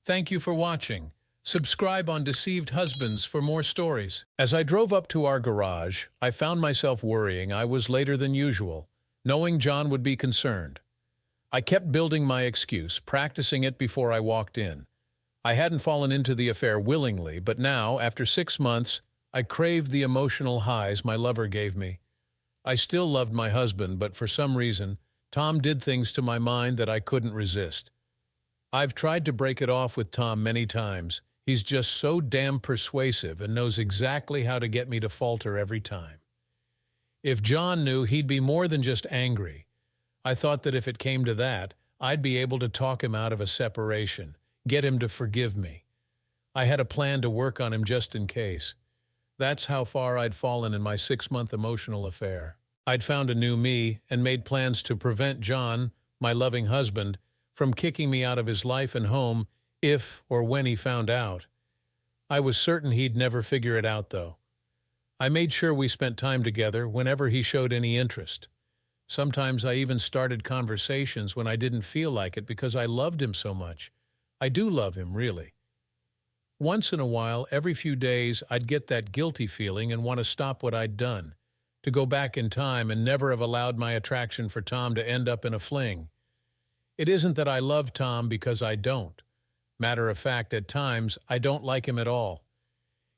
Thank you for watching. Subscribe on Deceived Husbands for more stories. As I drove up to our garage, I found myself worrying I was later than usual, knowing John would be concerned. I kept building my excuse, practicing it before I walked in. I hadn't fallen into the affair willingly, but now, after 6 months, I craved the emotional highs my lover gave me. I still loved my husband, but for some reason, Tom did things to my mind that I couldn't resist. I've tried to break it off with Tom many times. He's just so damn persuasive and knows exactly how to get me to falter every time. If John knew, he'd be more than just angry. I thought that if it came to that, I'd be able to talk him out of a separation, get him to forgive me. I had a plan to work on him just in case. That's how far I'd fallen in my 6-month emotional affair. I'd found a new me and made plans to prevent John, my loving husband, from kicking me out of his life and home if or when he found out. I was certain he'd never figure it out, though. I made sure we spent time together whenever he showed any interest. Sometimes I even started conversations when I didn't feel like it because I loved him so much. I do love him, really. Once in a while, every few days, I'd get that guilty feeling and want to stop what I'd done, to go back in time and never have allowed my attraction for Tom to end up in a fling. It isn't that I love Tom, because I don't. Matter of fact, at times, I don't like him at all.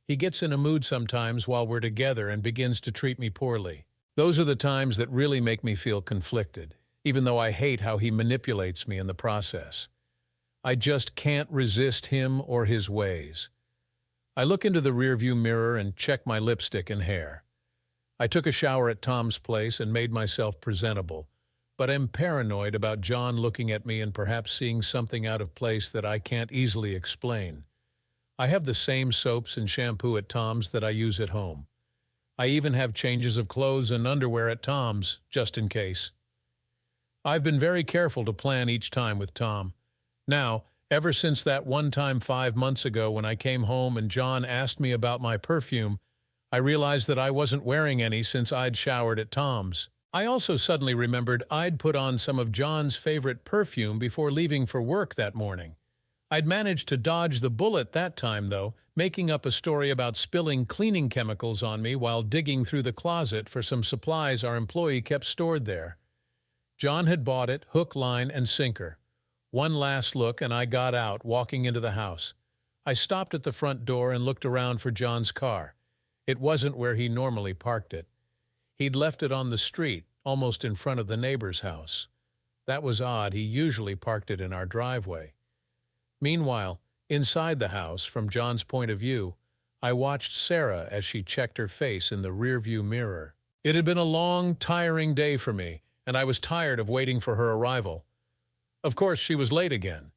He gets in a mood sometimes while we're together and begins to treat me poorly. Those are the times that really make me feel conflicted, even though I hate how he manipulates me in the process. I just can't resist him or his ways. I look into the rearview mirror and check my lipstick and hair. I took a shower at Tom's place and made myself presentable, but I'm paranoid about John looking at me and perhaps seeing something out of place that I can't easily explain. I have the same soaps and shampoo at Tom's that I use at home. I even have changes of clothes and underwear at Tom's, just in case. I've been very careful to plan each time with Tom. Now, ever since that one time 5 months ago when I came home and John asked me about my perfume, I realized that I wasn't wearing any since I'd showered at Tom's. I also suddenly remembered I'd put on some of John's favorite perfume before leaving for work that morning. I'd managed to dodge the bullet that time, though, making up a story about spilling cleaning chemicals on me while digging through the closet for some supplies our employee kept stored there. John had bought it, hook, line, and sinker. One last look and I got out, walking into the house. I stopped at the front door and looked around for John's car. It wasn't where he normally parked it. He'd left it on the street, almost in front of the neighbor's house. That was odd. He usually parked it in our driveway. Meanwhile, inside the house, from John's point of view, I watched Sarah as she checked her face in the rearview mirror. It had been a long, tiring day for me, and I was tired of waiting for her arrival. Of course, she was late again.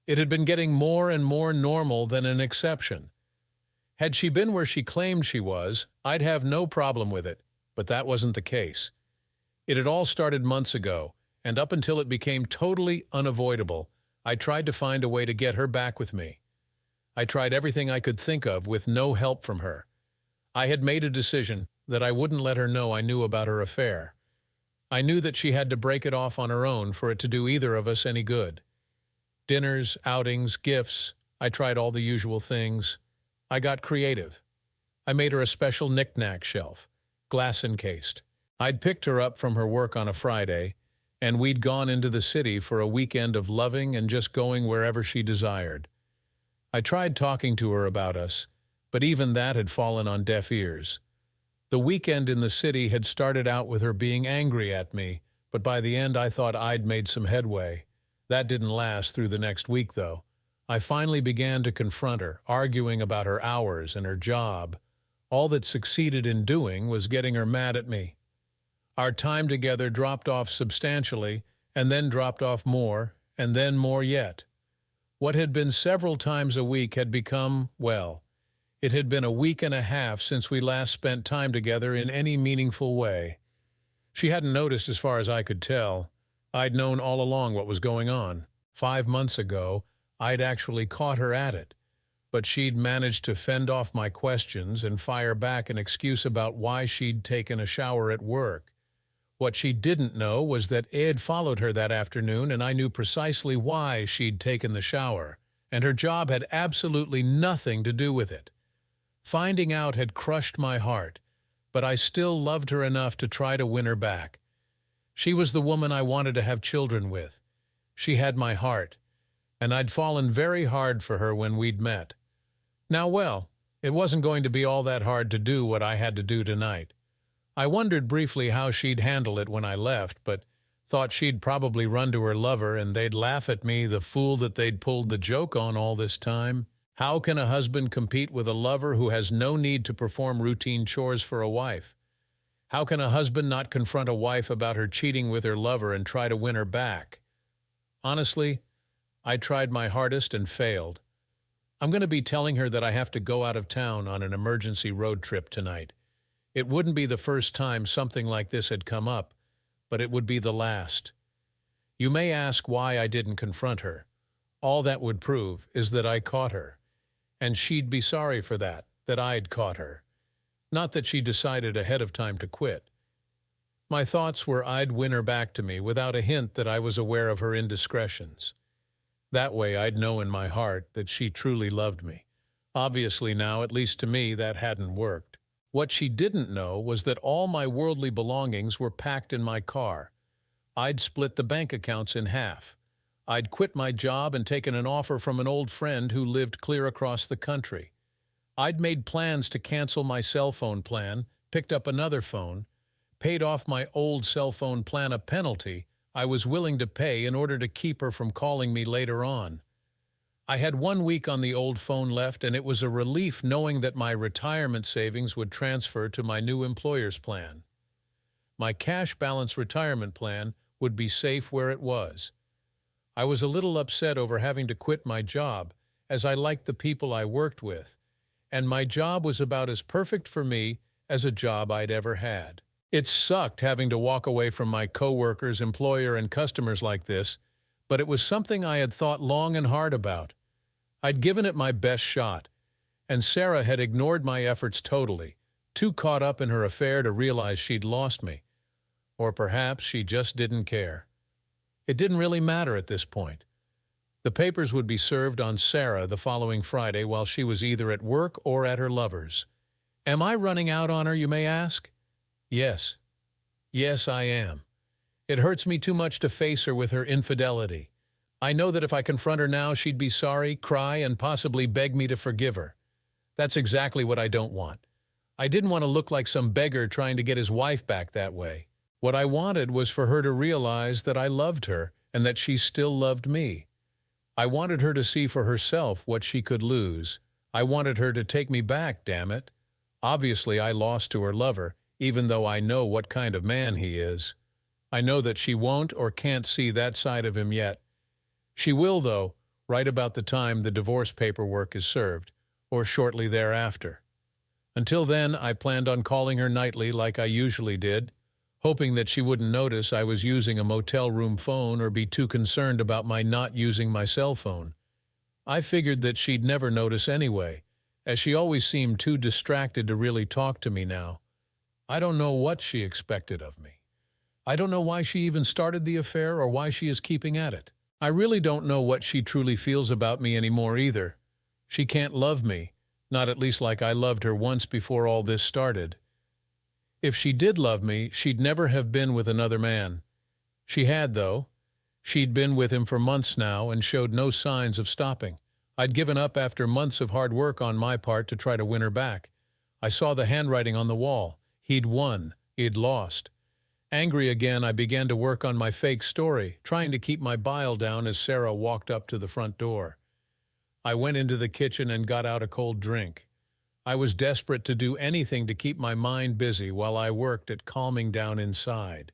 It had been getting more and more normal than an exception. Had she been where she claimed she was, I'd have no problem with it, but that wasn't the case. It had all started months ago, and up until it became totally unavoidable, I tried to find a way to get her back with me. I tried everything I could think of with no help from her. I had made a decision that I wouldn't let her know I knew about her affair. I knew that she had to break it off on her own for it to do either of us any good. Dinners, outings, gifts, I tried all the usual things. I got creative. I made her a special knick-knack shelf, glass-encased. I'd picked her up from her work on a Friday, and we'd gone into the city for a weekend of loving and just going wherever she desired. I tried talking to her about us, but even that had fallen on deaf ears. The weekend in the city had started out with her being angry at me, but by the end I thought I'd made some headway. That didn't last through the next week, though. I finally began to confront her, arguing about her hours and her job. All that succeeded in doing was getting her mad at me. Our time together dropped off substantially, and then dropped off more, and then more yet. What had been several times a week had become, well, it had been a week and a half since we last spent time together in any meaningful way. She hadn't noticed as far as I could tell. I'd known all along what was going on. 5 months ago, I'd actually caught her at it, but she'd managed to fend off my questions and fire back an excuse about why she'd taken a shower at work. What she didn't know was that Ed followed her that afternoon, and I knew precisely why she'd taken the shower. and her job had absolutely nothing to do with it. Finding out had crushed my heart, but I still loved her enough to try to win her back. She was the woman I wanted to have children with. She had my heart, and I'd fallen very hard for her when we'd met. Now, well, it wasn't going to be all that hard to do what I had to do tonight. I wondered briefly how she'd handle it when I left, but thought she'd probably run to her lover and they'd laugh at me, the fool that they'd pulled the joke on all this time. How can a husband compete with a lover who has no need to perform routine chores for a wife? How can a husband not confront a wife about her cheating with her lover and try to win her back? Honestly, I tried my hardest and failed. I'm going to be telling her that I have to go out of town on an emergency road trip tonight. It wouldn't be the first time something like this had come up, but it would be the last. You may ask why I didn't confront her. All that would prove is that I caught her, and she'd be sorry for that I'd caught her. Not that she decided ahead of time to quit. My thoughts were I'd win her back to me without a hint that I was aware of her indiscretions. That way I'd know in my heart that she truly loved me. Obviously now, at least to me, that hadn't worked. What she didn't know was that all my worldly belongings were packed in my car. I'd split the bank accounts in half. I'd quit my job and taken an offer from an old friend who lived clear across the country. I'd made plans to cancel my cell phone plan, picked up another phone, paid off my old cell phone plan, a penalty I was willing to pay in order to keep her from calling me later on. I had 1 week on the old phone left, and it was a relief knowing that my retirement savings would transfer to my new employer's plan. My cash balance retirement plan would be safe where it was. I was a little upset over having to quit my job, as I liked the people I worked with, and my job was about as perfect for me as a job I'd ever had. It sucked having to walk away from my coworkers, employer, and customers like this, but it was something I had thought long and hard about. I'd given it my best shot, and Sarah had ignored my efforts totally, too caught up in her affair to realize she'd lost me. Or perhaps she just didn't care. It didn't really matter at this point. The papers would be served on Sarah the following Friday while she was either at work or at her lover's. Am I running out on her, you may ask? Yes. Yes, I am. It hurts me too much to face her with her infidelity. I know that if I confront her now, she'd be sorry, cry, and possibly beg me to forgive her. That's exactly what I don't want. I didn't want to look like some beggar trying to get his wife back that way. What I wanted was for her to realize that I loved her and that she still loved me. I wanted her to see for herself what she could lose. I wanted her to take me back, damn it. Obviously, I lost to her lover, even though I know what kind of man he is. I know that she won't or can't see that side of him yet. She will, though, right about the time the divorce paperwork is served, or shortly thereafter. Until then, I planned on calling her nightly like I usually did, hoping that she wouldn't notice I was using a motel room phone or be too concerned about my not using my cell phone. I figured that she'd never notice anyway, as she always seemed too distracted to really talk to me now. I don't know what she expected of me. I don't know why she even started the affair or why she is keeping at it. I really don't know what she truly feels about me anymore either. She can't love me, not at least like I loved her once before all this started. If she did love me, she'd never have been with another man. She had, though. She'd been with him for months now and showed no signs of stopping. I'd given up after months of hard work on my part to try to win her back. I saw the handwriting on the wall. He'd won. He'd lost. Angry again, I began to work on my fake story, trying to keep my bile down as Sarah walked up to the front door. I went into the kitchen and got out a cold drink. I was desperate to do anything to keep my mind busy while I worked at calming down inside.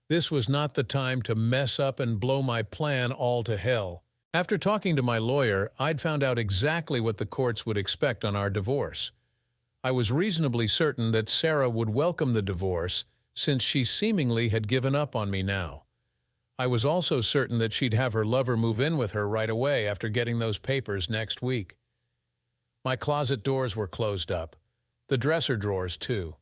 This was not the time to mess up and blow my plan all to hell. After talking to my lawyer, I'd found out exactly what the courts would expect on our divorce. I was reasonably certain that Sarah would welcome the divorce, since she seemingly had given up on me now. I was also certain that she'd have her lover move in with her right away after getting those papers next week. My closet doors were closed up, the dresser drawers too.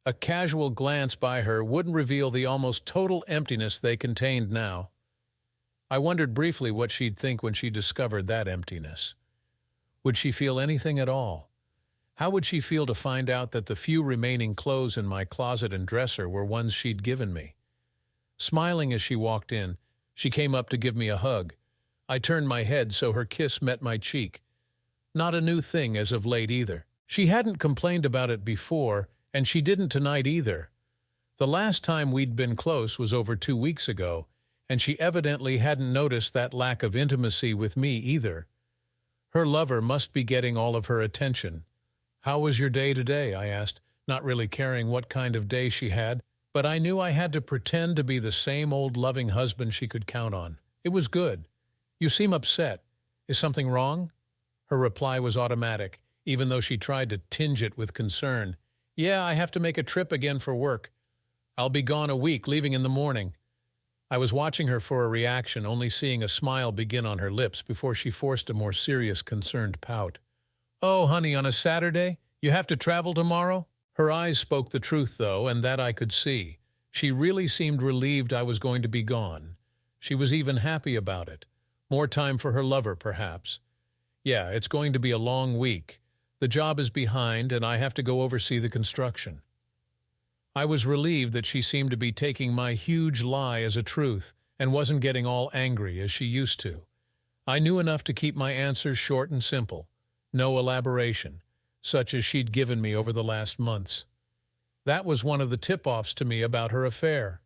A casual glance by her wouldn't reveal the almost total emptiness they contained now. I wondered briefly what she'd think when she discovered that emptiness. Would she feel anything at all? How would she feel to find out that the few remaining clothes in my closet and dresser were ones she'd given me? Smiling as she walked in, she came up to give me a hug. I turned my head so her kiss met my cheek. Not a new thing as of late either. She hadn't complained about it before, and she didn't tonight either. The last time we'd been close was over 2 weeks ago, and she evidently hadn't noticed that lack of intimacy with me either. Her lover must be getting all of her attention. "How was your day today?" I asked, not really caring what kind of day she had, but I knew I had to pretend to be the same old loving husband she could count on. "It was good. You seem upset. Is something wrong?" Her reply was automatic, even though she tried to tinge it with concern. "Yeah, I have to make a trip again for work. I'll be gone a week, leaving in the morning." I was watching her for a reaction, only seeing a smile begin on her lips before she forced a more serious, concerned pout. "Oh, honey, on a Saturday? You have to travel tomorrow?" Her eyes spoke the truth, though, and that I could see. She really seemed relieved I was going to be gone. She was even happy about it. More time for her lover, perhaps. "Yeah, it's going to be a long week. The job is behind, and I have to go oversee the construction." I was relieved that she seemed to be taking my huge lie as a truth and wasn't getting all angry as she used to. I knew enough to keep my answers short and simple. No elaboration, such as she'd given me over the last months. That was one of the tip-offs to me about her affair.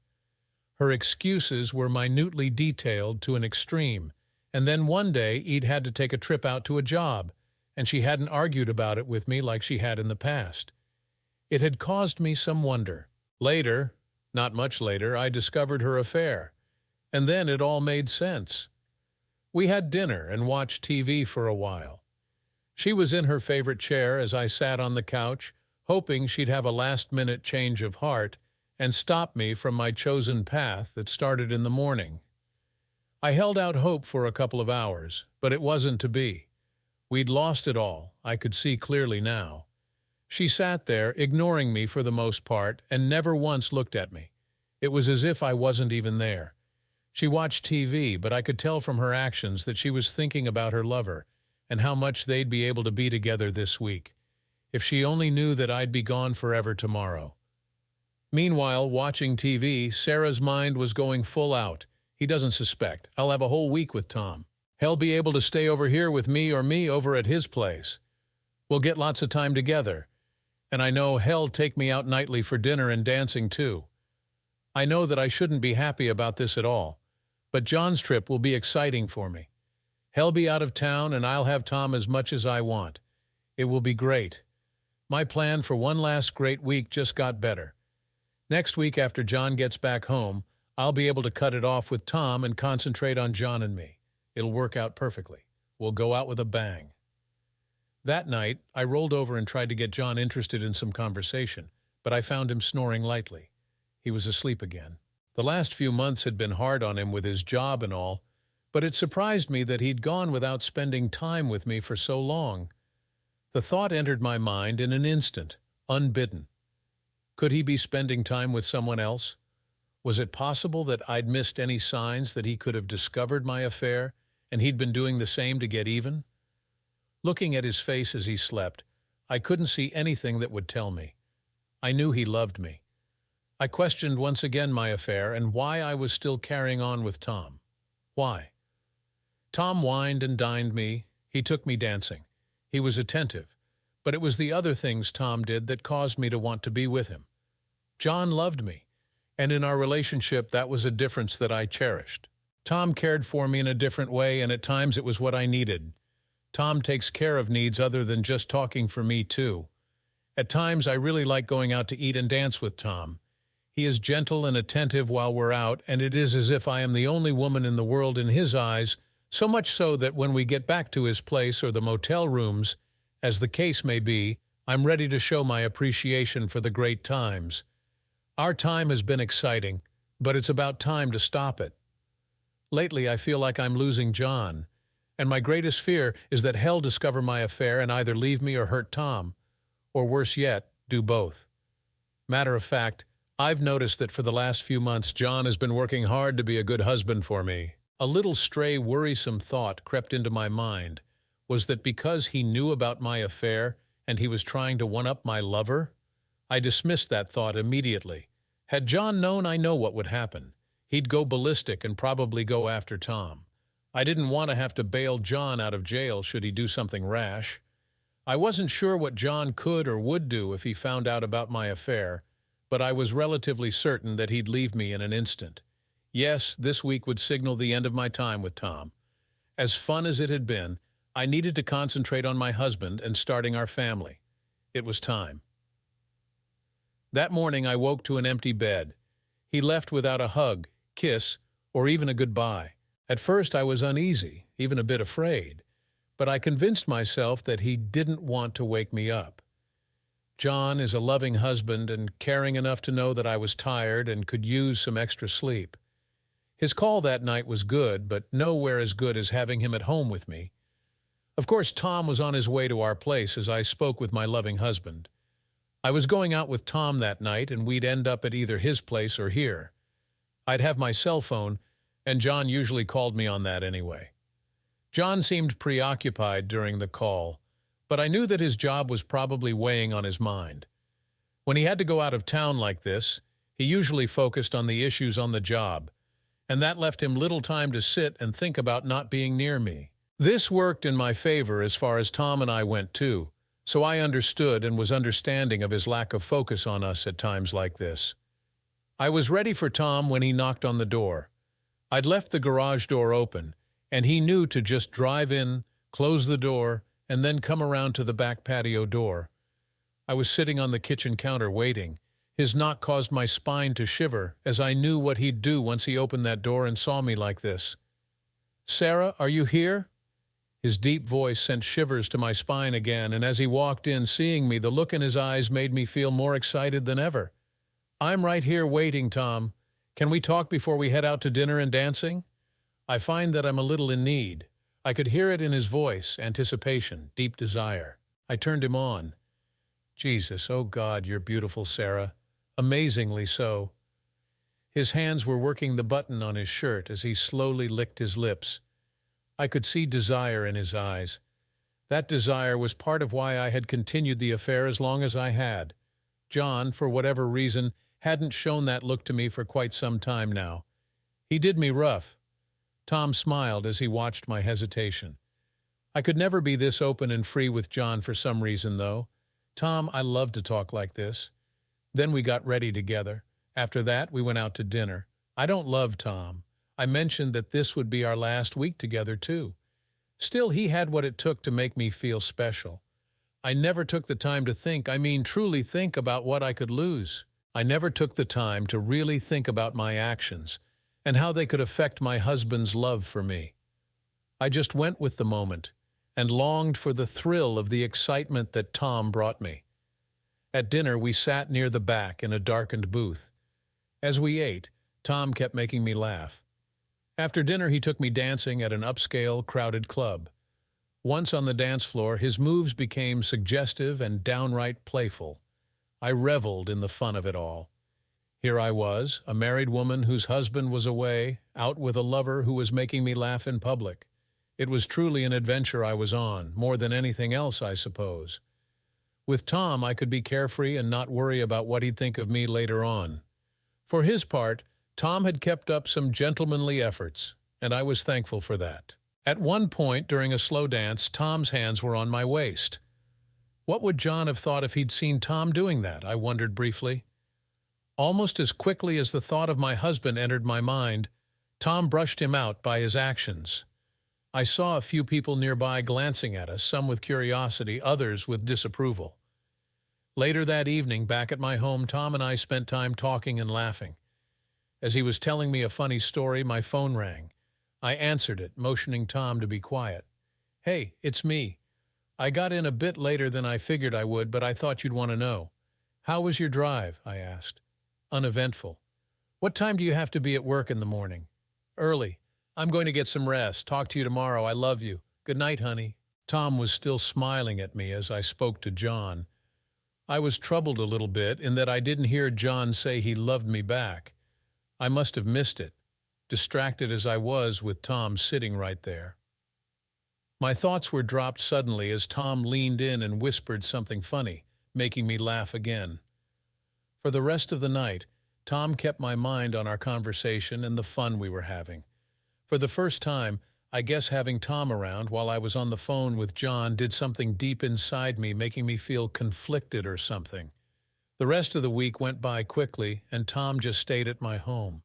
Her excuses were minutely detailed to an extreme, and then one day he'd had to take a trip out to a job, and she hadn't argued about it with me like she had in the past. It had caused me some wonder. Later, not much later, I discovered her affair, and then it all made sense. We had dinner and watched TV for a while. She was in her favorite chair as I sat on the couch, hoping she'd have a last-minute change of heart and stop me from my chosen path that started in the morning. I held out hope for a couple of hours, but it wasn't to be. We'd lost it all, I could see clearly now. She sat there, ignoring me for the most part, and never once looked at me. It was as if I wasn't even there. She watched TV, but I could tell from her actions that she was thinking about her lover and how much they'd be able to be together this week. If she only knew that I'd be gone forever tomorrow. Meanwhile, watching TV, Sarah's mind was going full out. "He doesn't suspect. I'll have a whole week with Tom. He'll be able to stay over here with me or me over at his place. We'll get lots of time together. And I know he'll take me out nightly for dinner and dancing too. I know that I shouldn't be happy about this at all, but John's trip will be exciting for me. He'll be out of town and I'll have Tom as much as I want. It will be great. My plan for one last great week just got better. Next week after John gets back home, I'll be able to cut it off with Tom and concentrate on John and me. It'll work out perfectly. We'll go out with a bang." That night, I rolled over and tried to get John interested in some conversation, but I found him snoring lightly. He was asleep again. The last few months had been hard on him with his job and all, but it surprised me that he'd gone without spending time with me for so long. The thought entered my mind in an instant, unbidden. Could he be spending time with someone else? Was it possible that I'd missed any signs that he could have discovered my affair, and he'd been doing the same to get even? Looking at his face as he slept, I couldn't see anything that would tell me. I knew he loved me. I questioned once again my affair and why I was still carrying on with Tom. Why? Tom wined and dined me. He took me dancing. He was attentive, but it was the other things Tom did that caused me to want to be with him. John loved me, and in our relationship that was a difference that I cherished. Tom cared for me in a different way, and at times it was what I needed. Tom takes care of needs other than just talking for me, too. At times, I really like going out to eat and dance with Tom. He is gentle and attentive while we're out, and it is as if I am the only woman in the world in his eyes, so much so that when we get back to his place or the motel rooms, as the case may be, I'm ready to show my appreciation for the great times. Our time has been exciting, but it's about time to stop it. Lately, I feel like I'm losing John. And my greatest fear is that he'll discover my affair and either leave me or hurt Tom, or worse yet, do both. Matter of fact, I've noticed that for the last few months, John has been working hard to be a good husband for me. A little stray worrisome thought crept into my mind. Was that because he knew about my affair and he was trying to one-up my lover? I dismissed that thought immediately. Had John known, I know what would happen. He'd go ballistic and probably go after Tom. I didn't want to have to bail John out of jail should he do something rash. I wasn't sure what John could or would do if he found out about my affair, but I was relatively certain that he'd leave me in an instant. Yes, this week would signal the end of my time with Tom. As fun as it had been, I needed to concentrate on my husband and starting our family. It was time. That morning I woke to an empty bed. He left without a hug, kiss, or even a goodbye. At first I was uneasy, even a bit afraid, but I convinced myself that he didn't want to wake me up. John is a loving husband and caring enough to know that I was tired and could use some extra sleep. His call that night was good, but nowhere as good as having him at home with me. Of course, Tom was on his way to our place as I spoke with my loving husband. I was going out with Tom that night, and we'd end up at either his place or here. I'd have my cell phone, and John usually called me on that anyway. John seemed preoccupied during the call, but I knew that his job was probably weighing on his mind. When he had to go out of town like this, he usually focused on the issues on the job, and that left him little time to sit and think about not being near me. This worked in my favor as far as Tom and I went too, so I understood and was understanding of his lack of focus on us at times like this. I was ready for Tom when he knocked on the door. I'd left the garage door open, and he knew to just drive in, close the door, and then come around to the back patio door. I was sitting on the kitchen counter waiting. His knock caused my spine to shiver, as I knew what he'd do once he opened that door and saw me like this. "Sarah, are you here?" His deep voice sent shivers to my spine again, and as he walked in, seeing me, the look in his eyes made me feel more excited than ever. "I'm right here waiting, Tom. Can we talk before we head out to dinner and dancing? I find that I'm a little in need." I could hear it in his voice, anticipation, deep desire. I turned him on. "Jesus, oh God, you're beautiful, Sarah. Amazingly so." His hands were working the button on his shirt as he slowly licked his lips. I could see desire in his eyes. That desire was part of why I had continued the affair as long as I had. John, for whatever reason, hadn't shown that look to me for quite some time now. He did me rough. Tom smiled as he watched my hesitation. I could never be this open and free with John for some reason, though. "Tom, I love to talk like this." Then we got ready together. After that, we went out to dinner. I don't love Tom. I mentioned that this would be our last week together, too. Still, he had what it took to make me feel special. I never took the time to think, truly think about what I could lose. I never took the time to really think about my actions and how they could affect my husband's love for me. I just went with the moment and longed for the thrill of the excitement that Tom brought me. At dinner, we sat near the back in a darkened booth. As we ate, Tom kept making me laugh. After dinner, he took me dancing at an upscale, crowded club. Once on the dance floor, his moves became suggestive and downright playful. I reveled in the fun of it all. Here I was, a married woman whose husband was away, out with a lover who was making me laugh in public. It was truly an adventure I was on, more than anything else, I suppose. With Tom, I could be carefree and not worry about what he'd think of me later on. For his part, Tom had kept up some gentlemanly efforts, and I was thankful for that. At one point during a slow dance, Tom's hands were on my waist. What would John have thought if he'd seen Tom doing that? I wondered briefly. Almost as quickly as the thought of my husband entered my mind, Tom brushed him out by his actions. I saw a few people nearby glancing at us, some with curiosity, others with disapproval. Later that evening, back at my home, Tom and I spent time talking and laughing. As he was telling me a funny story, my phone rang. I answered it, motioning Tom to be quiet. "Hey, it's me. I got in a bit later than I figured I would, but I thought you'd want to know." "How was your drive?" I asked. "Uneventful." "What time do you have to be at work in the morning?" "Early. I'm going to get some rest. Talk to you tomorrow. I love you. Good night, honey." Tom was still smiling at me as I spoke to John. I was troubled a little bit in that I didn't hear John say he loved me back. I must have missed it. distracted as I was with Tom sitting right there. My thoughts were dropped suddenly as Tom leaned in and whispered something funny, making me laugh again. For the rest of the night, Tom kept my mind on our conversation and the fun we were having. For the first time, I guess having Tom around while I was on the phone with John did something deep inside me, making me feel conflicted or something. The rest of the week went by quickly, and Tom just stayed at my home.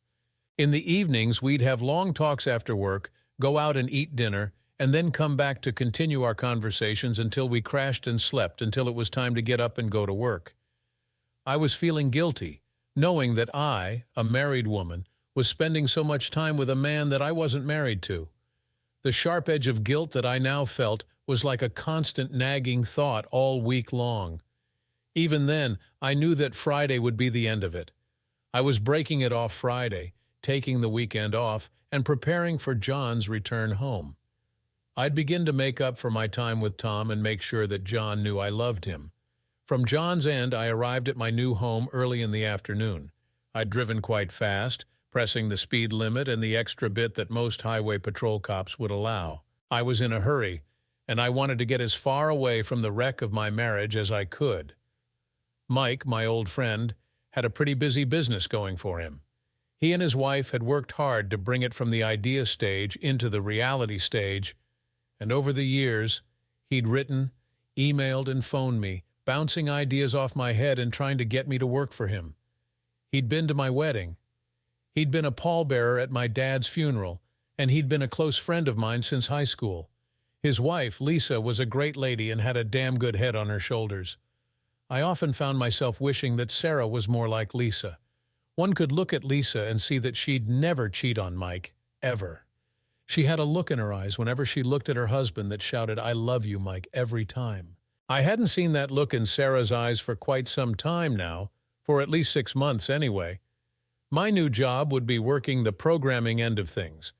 In the evenings, we'd have long talks after work, go out and eat dinner, and then come back to continue our conversations until we crashed and slept until it was time to get up and go to work. I was feeling guilty, knowing that I, a married woman, was spending so much time with a man that I wasn't married to. The sharp edge of guilt that I now felt was like a constant nagging thought all week long. Even then, I knew that Friday would be the end of it. I was breaking it off Friday, taking the weekend off, and preparing for John's return home. I'd begin to make up for my time with Tom and make sure that John knew I loved him. From John's end, I arrived at my new home early in the afternoon. I'd driven quite fast, pressing the speed limit and the extra bit that most highway patrol cops would allow. I was in a hurry, and I wanted to get as far away from the wreck of my marriage as I could. Mike, my old friend, had a pretty busy business going for him. He and his wife had worked hard to bring it from the idea stage into the reality stage, and over the years, he'd written, emailed, and phoned me, bouncing ideas off my head and trying to get me to work for him. He'd been to my wedding. He'd been a pallbearer at my dad's funeral, and he'd been a close friend of mine since high school. His wife, Lisa, was a great lady and had a damn good head on her shoulders. I often found myself wishing that Sarah was more like Lisa. One could look at Lisa and see that she'd never cheat on Mike, ever. She had a look in her eyes whenever she looked at her husband that shouted, "I love you, Mike," every time. I hadn't seen that look in Sarah's eyes for quite some time now, for at least 6 months anyway. My new job would be working the programming end of things.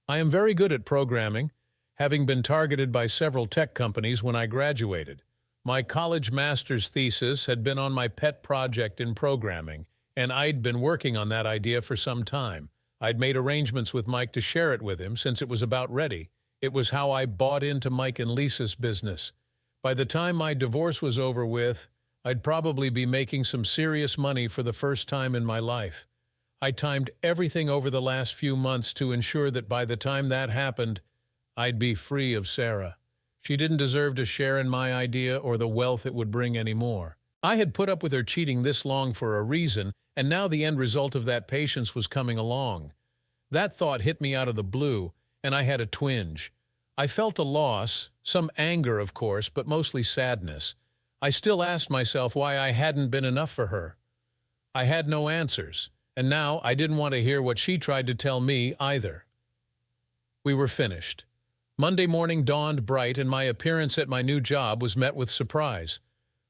I am very good at programming, having been targeted by several tech companies when I graduated. My college master's thesis had been on my pet project in programming, and I'd been working on that idea for some time. I'd made arrangements with Mike to share it with him since it was about ready. It was how I bought into Mike and Lisa's business. By the time my divorce was over with, I'd probably be making some serious money for the first time in my life. I timed everything over the last few months to ensure that by the time that happened, I'd be free of Sarah. She didn't deserve to share in my idea or the wealth it would bring anymore. I had put up with her cheating this long for a reason, and now the end result of that patience was coming along. That thought hit me out of the blue, and I had a twinge. I felt a loss, some anger, of course, but mostly sadness. I still asked myself why I hadn't been enough for her. I had no answers, and now I didn't want to hear what she tried to tell me either. We were finished. Monday morning dawned bright, and my appearance at my new job was met with surprise.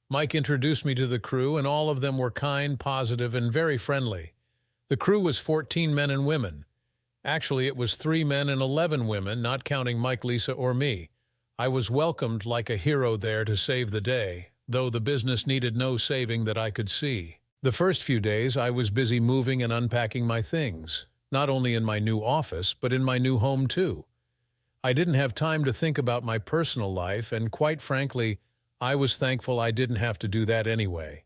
Mike introduced me to the crew, and all of them were kind, positive, and very friendly. The crew was 14 men and women. Actually, it was 3 men and 11 women, not counting Mike, Lisa, or me. I was welcomed like a hero there to save the day, though the business needed no saving that I could see. The first few days, I was busy moving and unpacking my things, not only in my new office, but in my new home too. I didn't have time to think about my personal life, and quite frankly, I was thankful I didn't have to do that anyway.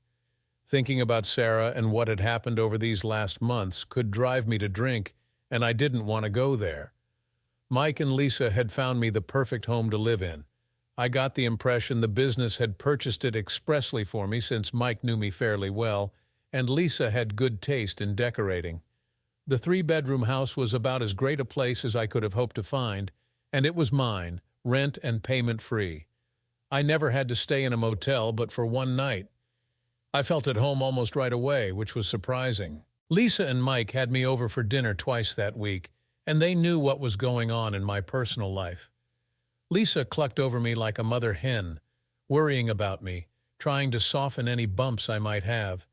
Thinking about Sarah and what had happened over these last months could drive me to drink, and I didn't want to go there. Mike and Lisa had found me the perfect home to live in. I got the impression the business had purchased it expressly for me since Mike knew me fairly well, and Lisa had good taste in decorating. The 3-bedroom house was about as great a place as I could have hoped to find, and it was mine, rent and payment-free. I never had to stay in a motel but for one night. I felt at home almost right away, which was surprising. Lisa and Mike had me over for dinner twice that week, and they knew what was going on in my personal life. Lisa clucked over me like a mother hen, worrying about me, trying to soften any bumps I might have.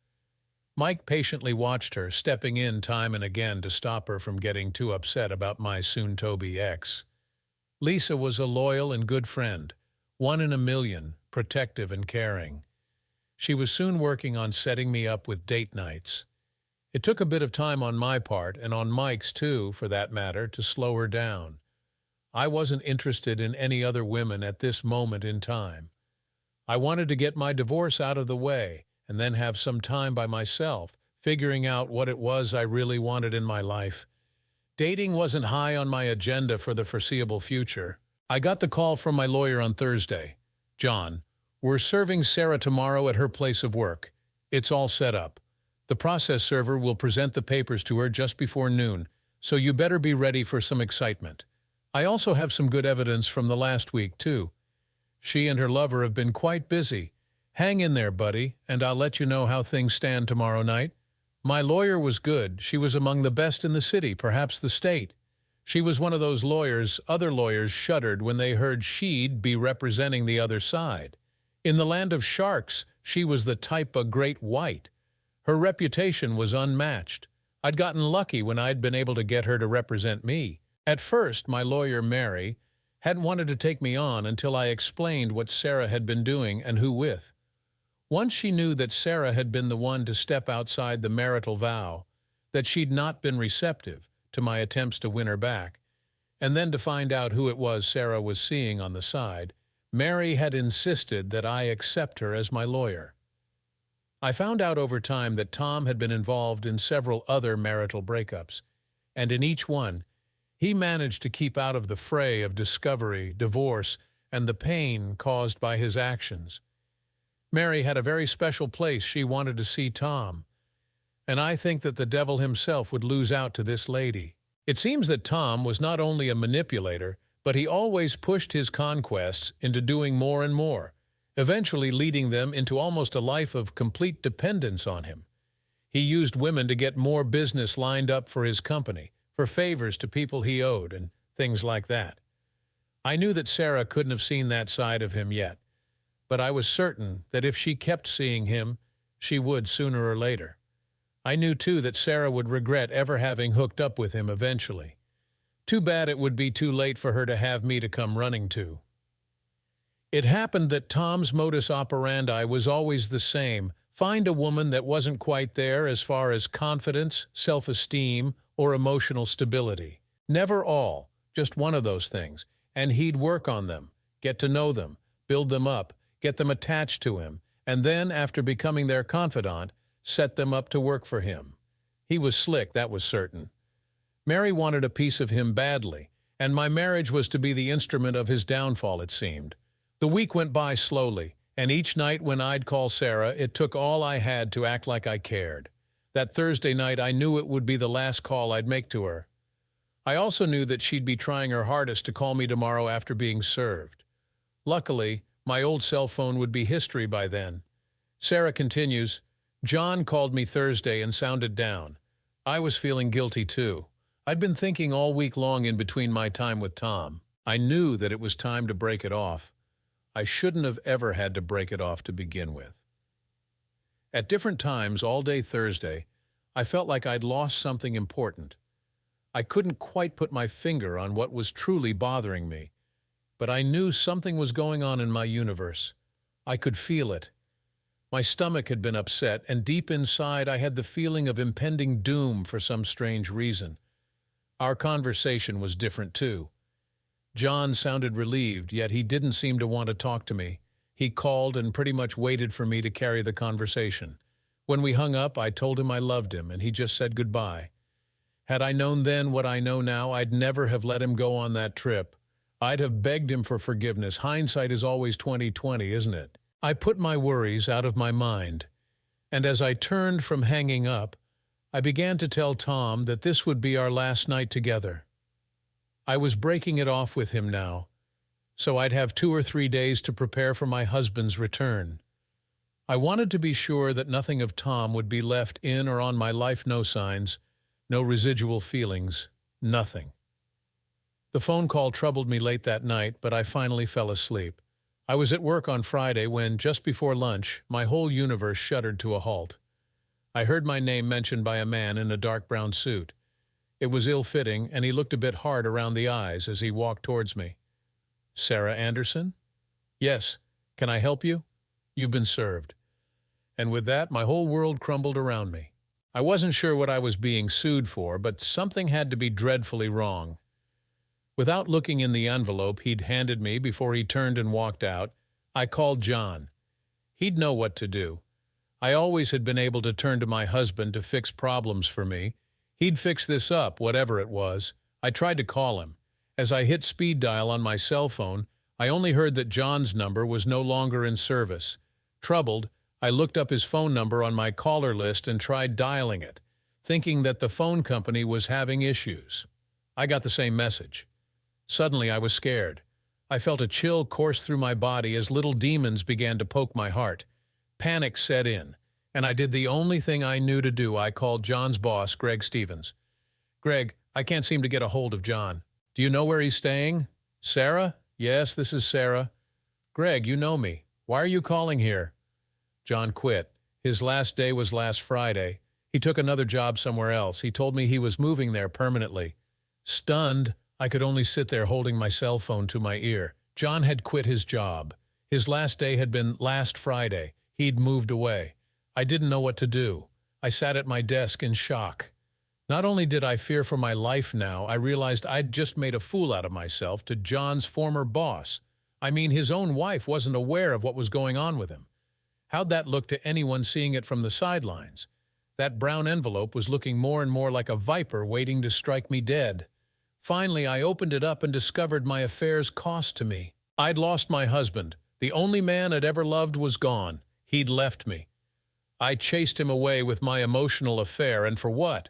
Mike patiently watched her, stepping in time and again to stop her from getting too upset about my soon-to-be ex. Lisa was a loyal and good friend, 1 in a million, protective and caring. She was soon working on setting me up with date nights. It took a bit of time on my part, and on Mike's too, for that matter, to slow her down. I wasn't interested in any other women at this moment in time. I wanted to get my divorce out of the way and then have some time by myself, figuring out what it was I really wanted in my life. Dating wasn't high on my agenda for the foreseeable future. I got the call from my lawyer on Thursday. "John, we're serving Sarah tomorrow at her place of work. It's all set up. The process server will present the papers to her just before noon, so you better be ready for some excitement. I also have some good evidence from the last week, too. She and her lover have been quite busy. Hang in there, buddy, and I'll let you know how things stand tomorrow night." My lawyer was good. She was among the best in the city, perhaps the state. She was one of those lawyers other lawyers shuddered when they heard she'd be representing the other side. In the land of sharks, she was the type of great white. Her reputation was unmatched. I'd gotten lucky when I'd been able to get her to represent me. At first, my lawyer, Mary, hadn't wanted to take me on until I explained what Sarah had been doing and who with. Once she knew that Sarah had been the one to step outside the marital vow, that she'd not been receptive to my attempts to win her back, and then to find out who it was Sarah was seeing on the side, Mary had insisted that I accept her as my lawyer. I found out over time that Tom had been involved in several other marital breakups, and in each one, he managed to keep out of the fray of discovery, divorce, and the pain caused by his actions. Mary had a very special place she wanted to see Tom, and I think that the devil himself would lose out to this lady. It seems that Tom was not only a manipulator, but he always pushed his conquests into doing more and more, eventually leading them into almost a life of complete dependence on him. He used women to get more business lined up for his company, for favors to people he owed, and things like that. I knew that Sarah couldn't have seen that side of him yet, but I was certain that if she kept seeing him, she would sooner or later. I knew, too, that Sarah would regret ever having hooked up with him eventually. Too bad it would be too late for her to have me to come running to. It happened that Tom's modus operandi was always the same: find a woman that wasn't quite there as far as confidence, self-esteem, or emotional stability. Never all, just one of those things, and he'd work on them, get to know them, build them up, get them attached to him, and then, after becoming their confidant, set them up to work for him. He was slick, that was certain. Mary wanted a piece of him badly, and my marriage was to be the instrument of his downfall, it seemed. The week went by slowly, and each night when I'd call Sarah, it took all I had to act like I cared. That Thursday night, I knew it would be the last call I'd make to her. I also knew that she'd be trying her hardest to call me tomorrow after being served. Luckily, my old cell phone would be history by then. Sarah continues, "John called me Thursday and sounded down. I was feeling guilty too. I'd been thinking all week long in between my time with Tom. I knew that it was time to break it off. I shouldn't have ever had to break it off to begin with." At different times all day Thursday, I felt like I'd lost something important. I couldn't quite put my finger on what was truly bothering me, but I knew something was going on in my universe. I could feel it. My stomach had been upset, and deep inside I had the feeling of impending doom for some strange reason. Our conversation was different too. John sounded relieved, yet he didn't seem to want to talk to me. He called and pretty much waited for me to carry the conversation. When we hung up, I told him I loved him, and he just said goodbye. Had I known then what I know now, I'd never have let him go on that trip. I'd have begged him for forgiveness. Hindsight is always 20/20, isn't it? I put my worries out of my mind, and as I turned from hanging up, I began to tell Tom that this would be our last night together. I was breaking it off with him now, so I'd have 2 or 3 days to prepare for my husband's return. I wanted to be sure that nothing of Tom would be left in or on my life, no signs, no residual feelings, nothing. The phone call troubled me late that night, but I finally fell asleep. I was at work on Friday when, just before lunch, my whole universe shuddered to a halt. I heard my name mentioned by a man in a dark brown suit. It was ill-fitting, and he looked a bit hard around the eyes as he walked towards me. "Sarah Anderson?" "Yes. Can I help you?" "You've been served." And with that, my whole world crumbled around me. I wasn't sure what I was being sued for, but something had to be dreadfully wrong. Without looking in the envelope he'd handed me before he turned and walked out, I called John. He'd know what to do. I always had been able to turn to my husband to fix problems for me. He'd fix this up, whatever it was. I tried to call him. As I hit speed dial on my cell phone, I only heard that John's number was no longer in service. Troubled, I looked up his phone number on my caller list and tried dialing it, thinking that the phone company was having issues. I got the same message. Suddenly I was scared. I felt a chill course through my body as little demons began to poke my heart. Panic set in, and I did the only thing I knew to do. I called John's boss, Greg Stevens. Greg, I can't seem to get a hold of John. Do you know where he's staying? Sarah? Yes, this is Sarah. Greg, you know me. Why are you calling here? John quit. His last day was last Friday. He took another job somewhere else. He told me he was moving there permanently. Stunned, I could only sit there holding my cell phone to my ear. John had quit his job. His last day had been last Friday. He'd moved away. I didn't know what to do. I sat at my desk in shock. Not only did I fear for my life now, I realized I'd just made a fool out of myself to John's former boss. I mean, his own wife wasn't aware of what was going on with him. How'd that look to anyone seeing it from the sidelines? That brown envelope was looking more and more like a viper waiting to strike me dead. Finally, I opened it up and discovered my affair's cost to me. I'd lost my husband. The only man I'd ever loved was gone. He'd left me. I chased him away with my emotional affair, and for what?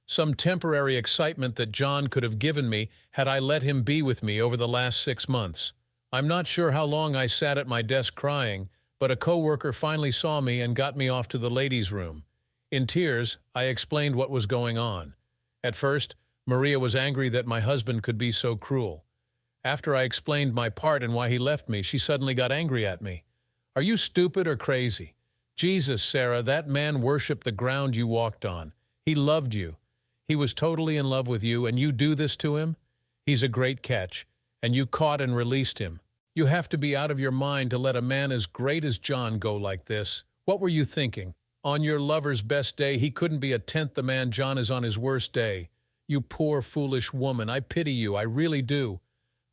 Some temporary excitement that John could have given me had I let him be with me over the last 6 months. I'm not sure how long I sat at my desk crying, but a coworker finally saw me and got me off to the ladies' room. In tears, I explained what was going on. At first, Maria was angry that my husband could be so cruel. After I explained my part and why he left me, she suddenly got angry at me. Are you stupid or crazy? Jesus, Sarah, that man worshipped the ground you walked on. He loved you. He was totally in love with you, and you do this to him? He's a great catch, and you caught and released him. You have to be out of your mind to let a man as great as John go like this. What were you thinking? On your lover's best day, he couldn't be a tenth the man John is on his worst day. You poor, foolish woman, I pity you, I really do.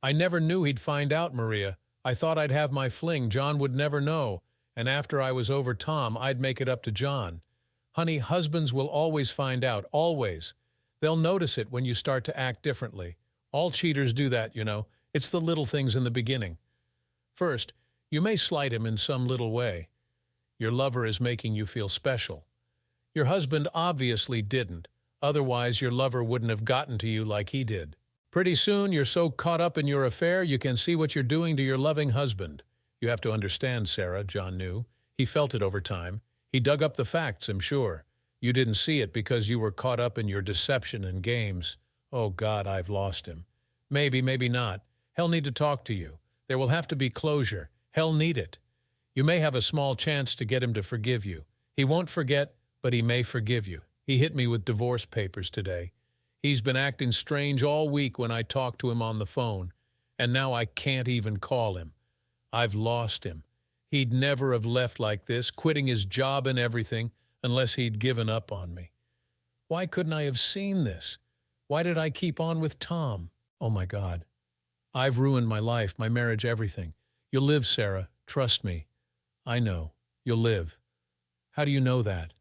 I never knew he'd find out, Maria. I thought I'd have my fling, John would never know, and after I was over Tom, I'd make it up to John. Honey, husbands will always find out, always. They'll notice it when you start to act differently. All cheaters do that, you know. It's the little things in the beginning. First, you may slight him in some little way. Your lover is making you feel special. Your husband obviously didn't. Otherwise, your lover wouldn't have gotten to you like he did. Pretty soon, you're so caught up in your affair, you can see what you're doing to your loving husband. You have to understand, Sarah, John knew. He felt it over time. He dug up the facts, I'm sure. You didn't see it because you were caught up in your deception and games. Oh, God, I've lost him. Maybe, maybe not. He'll need to talk to you. There will have to be closure. He'll need it. You may have a small chance to get him to forgive you. He won't forget, but he may forgive you. He hit me with divorce papers today. He's been acting strange all week when I talked to him on the phone, and now I can't even call him. I've lost him. He'd never have left like this, quitting his job and everything, unless he'd given up on me. Why couldn't I have seen this? Why did I keep on with Tom? Oh, my God. I've ruined my life, my marriage, everything. You'll live, Sarah. Trust me. I know. You'll live. How do you know that?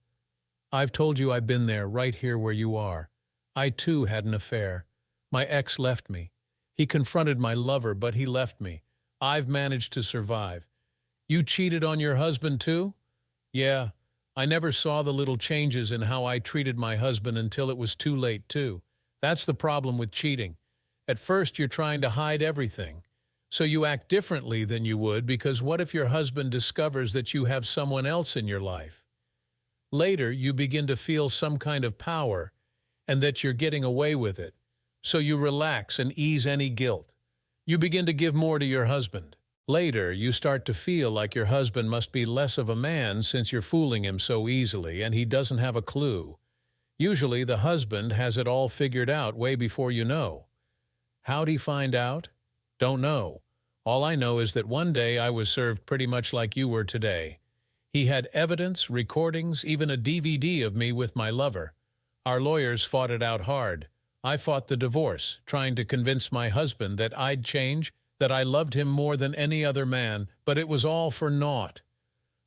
I've told you I've been there, right here where you are. I, too, had an affair. My ex left me. He confronted my lover, but he left me. I've managed to survive. You cheated on your husband, too? Yeah. I never saw the little changes in how I treated my husband until it was too late, too. That's the problem with cheating. At first, you're trying to hide everything. So you act differently than you would because what if your husband discovers that you have someone else in your life? Later, you begin to feel some kind of power and that you're getting away with it. So you relax and ease any guilt. You begin to give more to your husband. Later, you start to feel like your husband must be less of a man since you're fooling him so easily and he doesn't have a clue. Usually, the husband has it all figured out way before you know. How'd he find out? Don't know. All I know is that one day I was served pretty much like you were today. He had evidence, recordings, even a DVD of me with my lover. Our lawyers fought it out hard. I fought the divorce, trying to convince my husband that I'd change, that I loved him more than any other man, but it was all for naught.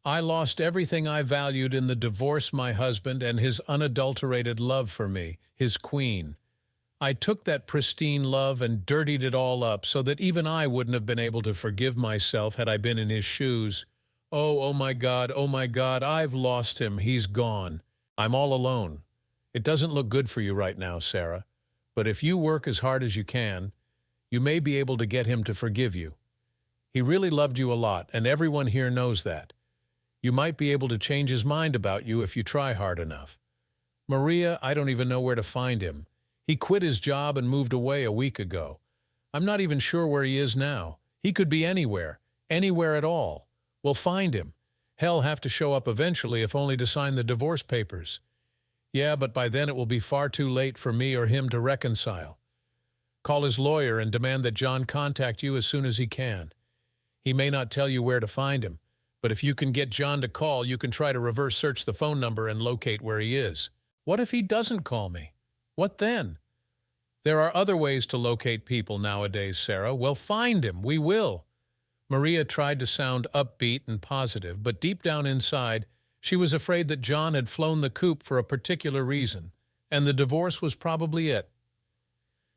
I lost everything I valued in the divorce, my husband and his unadulterated love for me, his queen. I took that pristine love and dirtied it all up so that even I wouldn't have been able to forgive myself had I been in his shoes. Oh my God, I've lost him. He's gone. I'm all alone. It doesn't look good for you right now, Sarah. But if you work as hard as you can, you may be able to get him to forgive you. He really loved you a lot, and everyone here knows that. You might be able to change his mind about you if you try hard enough. Maria, I don't even know where to find him. He quit his job and moved away a week ago. I'm not even sure where he is now. He could be anywhere at all. We'll find him. He'll have to show up eventually, if only to sign the divorce papers. Yeah, but by then it will be far too late for me or him to reconcile. Call his lawyer and demand that John contact you as soon as he can. He may not tell you where to find him, but if you can get John to call, you can try to reverse search the phone number and locate where he is. What if he doesn't call me? What then? There are other ways to locate people nowadays, Sarah. Well, find him. We will. Maria tried to sound upbeat and positive, but deep down inside, she was afraid that John had flown the coop for a particular reason, and the divorce was probably it.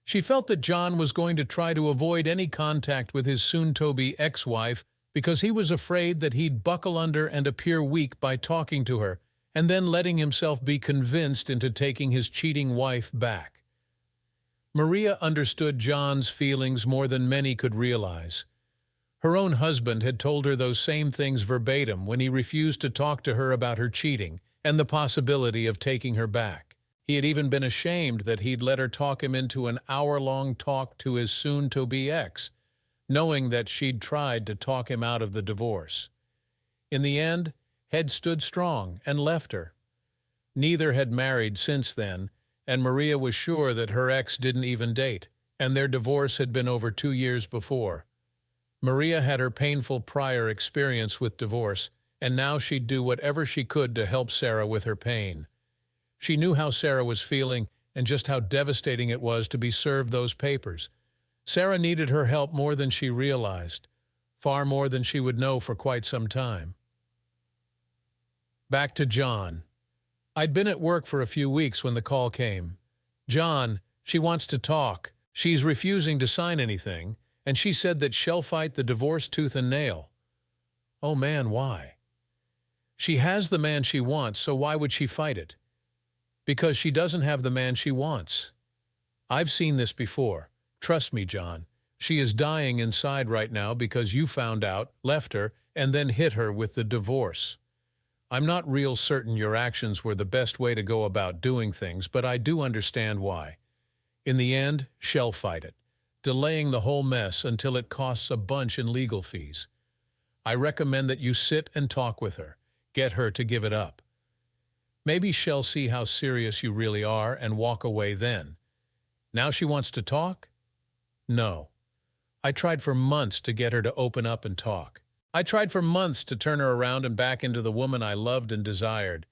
She felt that John was going to try to avoid any contact with his soon-to-be ex-wife because he was afraid that he'd buckle under and appear weak by talking to her, and then letting himself be convinced into taking his cheating wife back. Maria understood John's feelings more than many could realize. Her own husband had told her those same things verbatim when he refused to talk to her about her cheating and the possibility of taking her back. He had even been ashamed that he'd let her talk him into an hour-long talk to his soon-to-be ex, knowing that she'd tried to talk him out of the divorce. In the end, Head stood strong and left her. Neither had married since then, and Maria was sure that her ex didn't even date, and their divorce had been over 2 years before. Maria had her painful prior experience with divorce, and now she'd do whatever she could to help Sarah with her pain. She knew how Sarah was feeling and just how devastating it was to be served those papers. Sarah needed her help more than she realized, far more than she would know for quite some time. Back to John. I'd been at work for a few weeks when the call came. John, she wants to talk. She's refusing to sign anything, and she said that she'll fight the divorce tooth and nail. Oh man, why? She has the man she wants, so why would she fight it? Because she doesn't have the man she wants. I've seen this before. Trust me, John. She is dying inside right now because you found out, left her, and then hit her with the divorce. I'm not real certain your actions were the best way to go about doing things, but I do understand why. In the end, she'll fight it, delaying the whole mess until it costs a bunch in legal fees. I recommend that you sit and talk with her, get her to give it up. Maybe she'll see how serious you really are and walk away then. Now she wants to talk? No. I tried for months to get her to open up and talk. I tried for months to turn her around and back into the woman I loved and desired.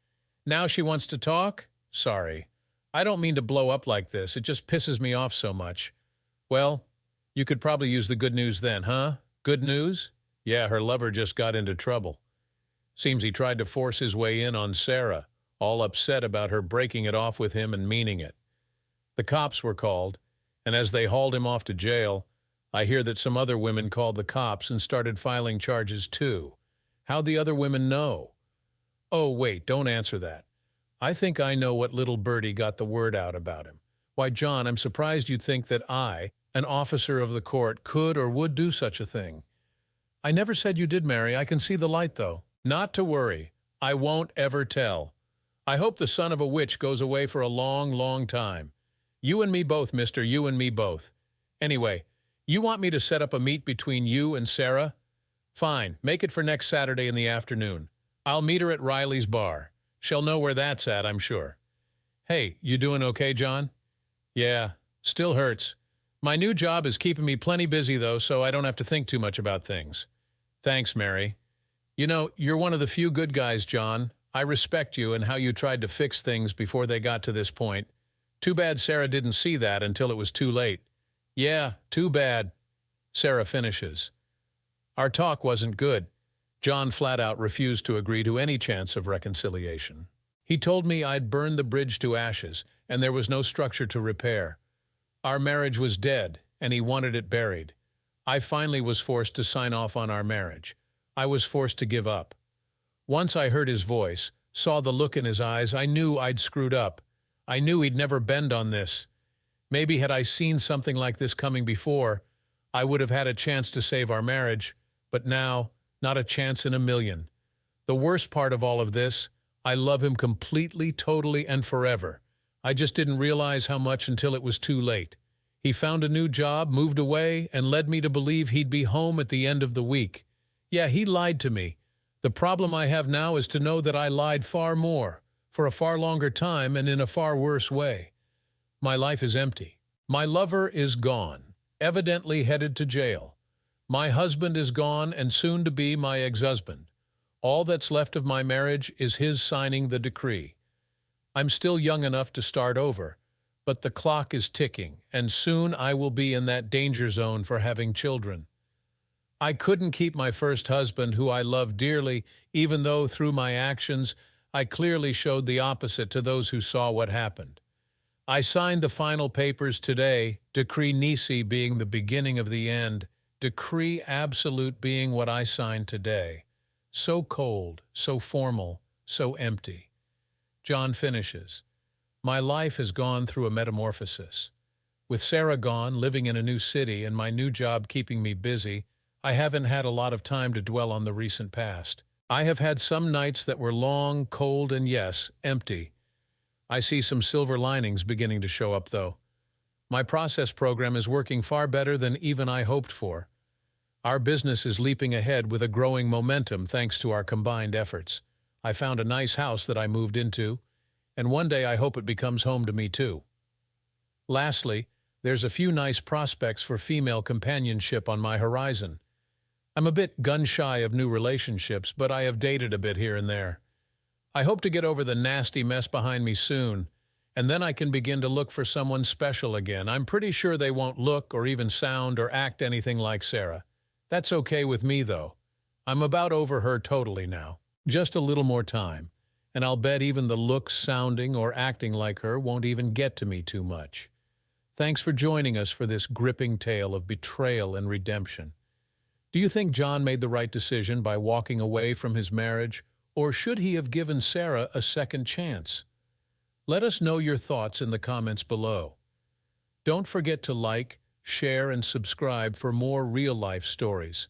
Now she wants to talk? Sorry. I don't mean to blow up like this. It just pisses me off so much. Well, you could probably use the good news then, huh? Good news? Yeah, her lover just got into trouble. Seems he tried to force his way in on Sarah, all upset about her breaking it off with him and meaning it. The cops were called, and as they hauled him off to jail, I hear that some other women called the cops and started filing charges too. How'd the other women know? Oh, wait, don't answer that. I think I know what little birdie got the word out about him. Why, John, I'm surprised you'd think that I, an officer of the court, could or would do such a thing. I never said you did, Mary. I can see the light, though. Not to worry. I won't ever tell. I hope the son of a witch goes away for a long, long time. You and me both, mister, you and me both. Anyway, you want me to set up a meet between you and Sarah? Fine, make it for next Saturday in the afternoon. I'll meet her at Riley's bar. She'll know where that's at, I'm sure. Hey, you doing okay, John? Yeah, still hurts. My new job is keeping me plenty busy, though, so I don't have to think too much about things. Thanks, Mary. You know, you're one of the few good guys, John. I respect you and how you tried to fix things before they got to this point. Too bad Sarah didn't see that until it was too late. Yeah, too bad. Sarah finishes. Our talk wasn't good. John flat out refused to agree to any chance of reconciliation. He told me I'd burned the bridge to ashes, and there was no structure to repair. Our marriage was dead, and he wanted it buried. I finally was forced to sign off on our marriage. I was forced to give up. Once I heard his voice, saw the look in his eyes, I knew I'd screwed up. I knew he'd never bend on this. Maybe had I seen something like this coming before, I would have had a chance to save our marriage, but now, not a chance in a million. The worst part of all of this, I love him completely, totally, and forever. I just didn't realize how much until it was too late. He found a new job, moved away, and led me to believe he'd be home at the end of the week. Yeah, he lied to me. The problem I have now is to know that I lied far more, for a far longer time, and in a far worse way. My life is empty. My lover is gone, evidently headed to jail. My husband is gone and soon to be my ex-husband. All that's left of my marriage is his signing the decree. I'm still young enough to start over, but the clock is ticking, and soon I will be in that danger zone for having children. I couldn't keep my first husband, who I loved dearly, even though through my actions I clearly showed the opposite to those who saw what happened. I signed the final papers today, Decree Nisi being the beginning of the end, Decree Absolute being what I signed today. So cold, so formal, so empty. John finishes. My life has gone through a metamorphosis. With Sarah gone, living in a new city, and my new job keeping me busy, I haven't had a lot of time to dwell on the recent past. I have had some nights that were long, cold, and yes, empty. I see some silver linings beginning to show up, though. My process program is working far better than even I hoped for. Our business is leaping ahead with a growing momentum thanks to our combined efforts. I found a nice house that I moved into, and one day I hope it becomes home to me too. Lastly, there's a few nice prospects for female companionship on my horizon. I'm a bit gun-shy of new relationships, but I have dated a bit here and there. I hope to get over the nasty mess behind me soon, and then I can begin to look for someone special again. I'm pretty sure they won't look or even sound or act anything like Sarah. That's okay with me, though. I'm about over her totally now. Just a little more time, and I'll bet even the looks, sounding, or acting like her won't even get to me too much. Thanks for joining us for this gripping tale of betrayal and redemption. Do you think John made the right decision by walking away from his marriage, or should he have given Sarah a second chance? Let us know your thoughts in the comments below. Don't forget to like, share, and subscribe for more real-life stories.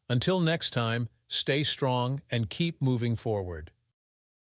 Until next time, stay strong and keep moving forward.